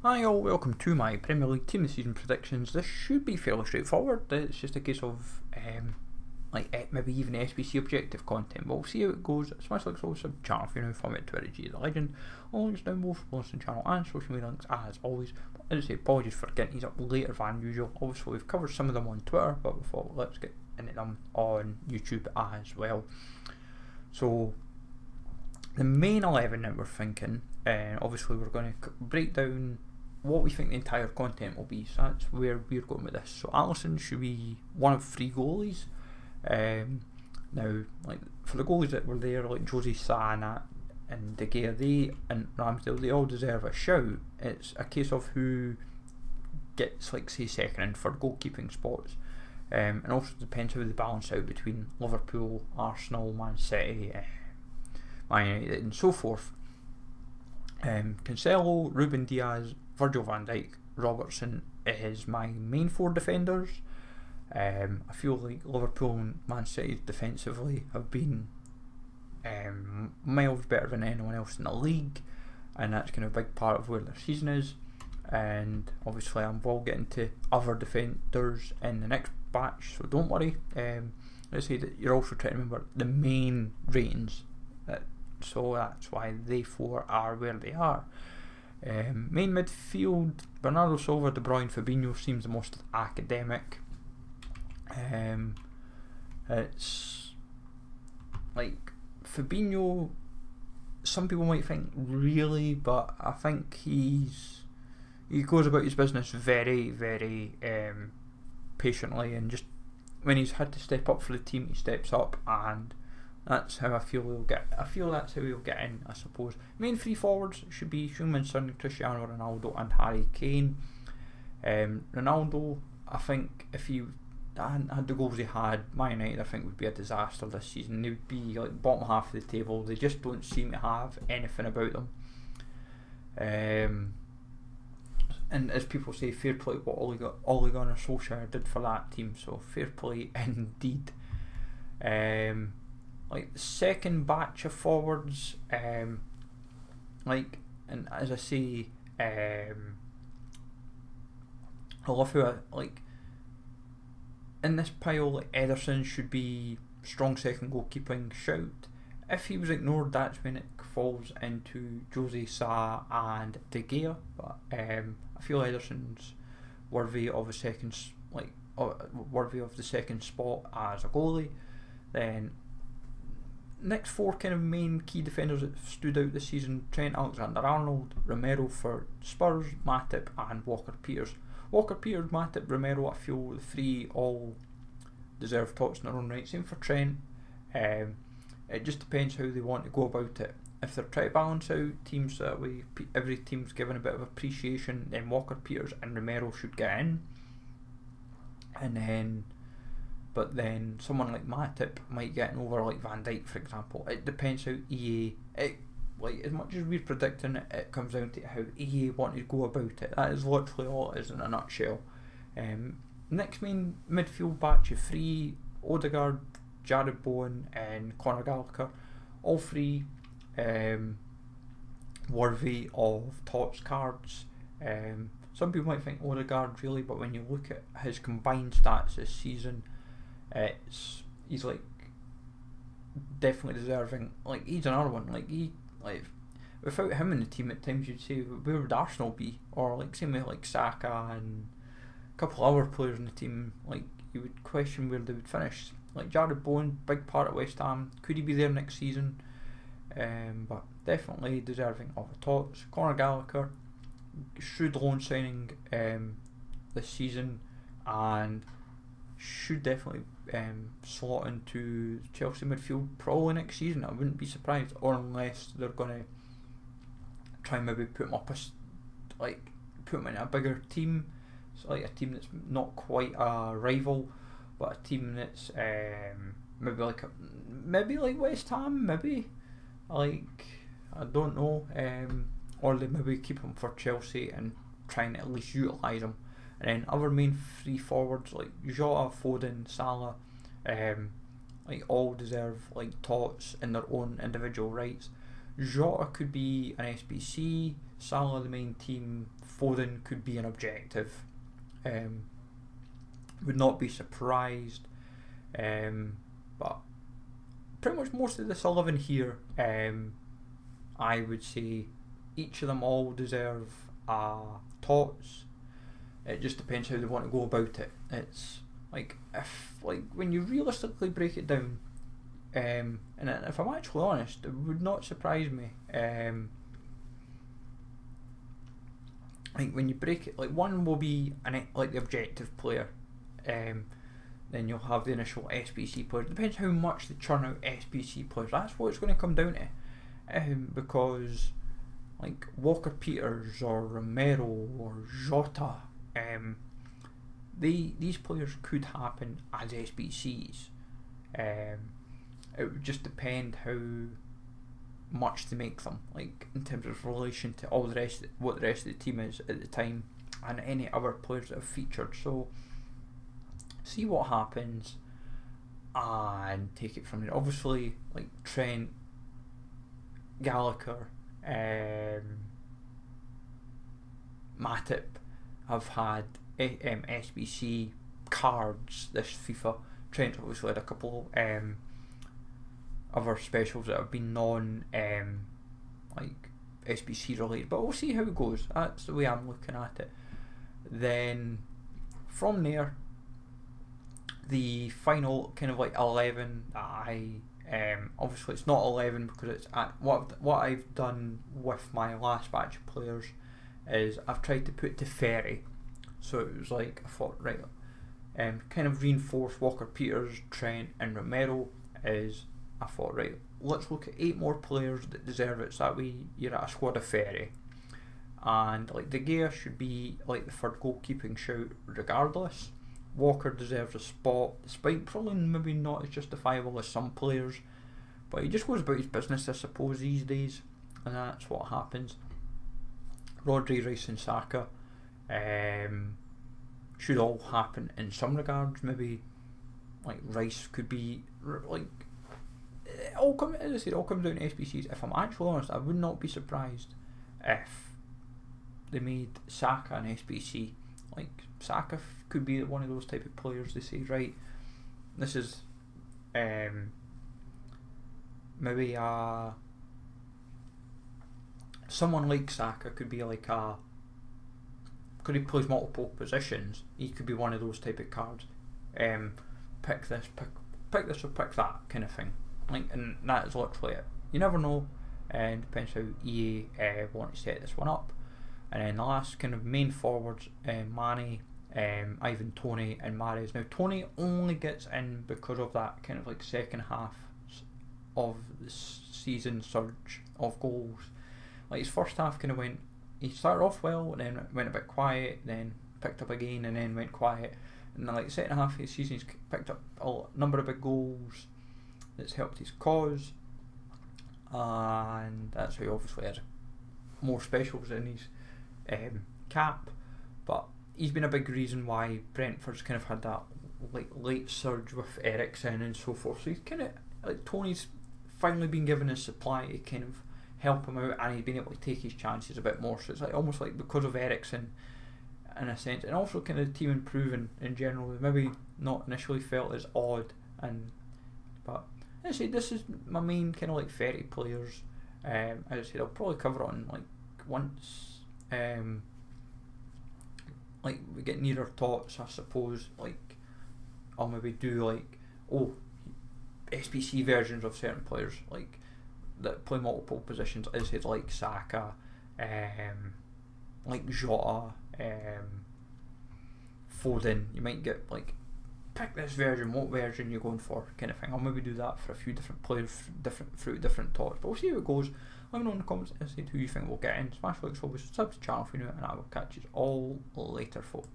Hi all, welcome to my Premier League Team of the Season predictions. This should be fairly straightforward. It's just a case of maybe even SBC objective content, but we'll see how it goes. Smash like, sub channel if you're new format Twitter, G the Legend. All links down below for the channel and social media links as always. But as I say, apologies for getting these up later than usual. Obviously we've covered some of them on Twitter, but we thought let's get into them on YouTube as well. So the main 11 that we're thinking, obviously we're going to break down what we think the entire content will be, so that's where we're going with this. So Alisson should be one of 3 goalies. Now, like for the goalies that were there, like Jose Salah and De Gea, they and Ramsdale, they all deserve a shout. It's a case of who gets, like, say, second for goalkeeping spots, and also depends how they balance out between Liverpool, Arsenal, Man City, Man United, and so forth. Cancelo, Ruben Diaz, Virgil van Dijk, Robertson is my main 4 defenders. I feel like Liverpool and Man City defensively have been miles better than anyone else in the league, and that's kind of a big part of where their season is. And obviously I will get into other defenders in the next batch, so don't worry. Let's say that you're also trying to remember the main ratings, so that's why they 4 are where they are. Main midfield, Bernardo Silva, De Bruyne, Fabinho seems the most academic. It's like Fabinho, some people might think really, but I think he goes about his business very, very patiently, and just when he's had to step up for the team, he steps up, and that's how I feel he'll get. I feel that's how he'll get in, I suppose. Main 3 forwards should be Son, Cristiano Ronaldo, and Harry Kane. Ronaldo, I think if he hadn't had the goals he had, Man United I think would be a disaster this season. They would be like bottom half of the table. They just don't seem to have anything about them. And as people say, fair play what Ole Gunnar Solskjaer did for that team. So fair play indeed. Like the second batch of forwards, and as I say, I love how in this pile, like Ederson should be strong second goalkeeping shout. If he was ignored, that's when it falls into Jose Salah and De Gea. But I feel Ederson's worthy of worthy of the second spot as a goalie. Then next 4 kind of main key defenders that stood out this season: Trent Alexander-Arnold, Romero for Spurs, Matip, and Walker-Peters. Walker-Peters, Matip, Romero, I feel the 3 all deserve TOTS in their own right. Same for Trent. It just depends how they want to go about it. If they're trying to balance out teams that way, every team's given a bit of appreciation, then Walker-Peters and Romero should get in. But then someone like Matip might get an over like Van Dijk, for example. It depends how EA, as much as we're predicting it, it comes down to how EA want to go about it. That is literally all it is in a nutshell. Next main midfield batch of 3, Odegaard, Jared Bowen and Conor Gallagher. All 3 worthy of TOTS cards. Some people might think Odegaard really, but when you look at his combined stats this season, he's like definitely deserving. Like he's another one. Without him in the team, at times you'd say where would Arsenal be, or like same with like Saka and a couple other players in the team. Like you would question where they would finish. Like Jared Bowen, big part at West Ham. Could he be there next season? But definitely deserving of a TOTS. Conor Gallagher, should loan signing this season, and should definitely slot into Chelsea midfield probably next season. I wouldn't be surprised, or unless they're going to try and maybe put him in a bigger team, so like a team that's not quite a rival, but a team that's maybe like West Ham, maybe I don't know, or they maybe keep him for Chelsea and try and at least utilise him. And then other main 3 forwards like Jota, Foden, Salah, all deserve like TOTS in their own individual rights. Jota could be an SBC, Salah the main team Foden could be an objective. Would not be surprised. But pretty much most of this 11 here, I would say each of them all deserve a TOTS. It just depends how they want to go about it. It's like, if when you realistically break it down, and if I'm actually honest, it would not surprise me. Like when you break it, like one will be like the objective player, then you'll have the initial SBC players. It depends how much they churn out SBC players. That's what it's going to come down to, because like Walker Peters or Romero or Jota, these players could happen as SBCs. It would just depend how much they make them, like in terms of relation to all the rest, what the rest of the team is at the time, and any other players that have featured. So see what happens and take it from there. Obviously, like Trent, Gallagher, Matip have had SBC cards this FIFA. Trent obviously had a couple other specials that have been non like SBC related, but we'll see how it goes. That's the way I'm looking at it. Then from there, the final kind of like 11, obviously it's not 11 because it's what I've done with my last batch of players is I've tried to put Teferi, so it was like I thought, right, kind of reinforce Walker Peters, Trent and Romero. I thought, right, let's look at 8 more players that deserve it, so that way you're at a squad of 30. And like De Gea should be like the third goalkeeping shout regardless. Walker deserves a spot, despite probably maybe not as justifiable as some players, but he just goes about his business, I suppose, these days, and that's what happens. Rodri, Rice and Saka should all happen in some regards. Maybe like Rice could be like, as I said, it all comes down to SBCs. If I'm actually honest, I would not be surprised if they made Saka an SBC. Like Saka could be one of those type of players they say, right, this is maybe someone like Saka could be like because he plays multiple positions, he could be one of those type of cards. Pick this or pick that kind of thing. Like, and that is literally it. You never know, and depends how EA want to set this one up. And then the last kind of main forwards, Mane, Ivan Toney and Mahrez. Now Toney only gets in because of that kind of like second half of the season surge of goals. Like his first half kind of went, he started off well and then went a bit quiet, then picked up again and then went quiet. And then like the second half of the season he's picked up a number of big goals that's helped his cause, and that's how he obviously has more specials in his cap. But he's been a big reason why Brentford's kind of had that like late surge with Eriksen and so forth. So he's kind of like, Tony's finally been given his supply to kind of help him out, and he's been able to take his chances a bit more. So it's like almost like because of Eriksen in a sense, and also kind of the team improving in general, maybe not initially felt as odd. But as I said, this is my main kind of like 30 players. As I said, I'll probably cover it on like once like we get nearer TOTS, I suppose. Like I'll maybe do like SBC versions of certain players like that play multiple positions, as I said, like Saka, like Jota, Foden. You might get like, pick this version, what version you're going for, kind of thing. I'll maybe do that for a few different players, through different TOTS, but we'll see how it goes. Let me know in the comments as to who you think will get in. Smash like, always, subscribe to the channel if you're new, and I will catch you all later, folks.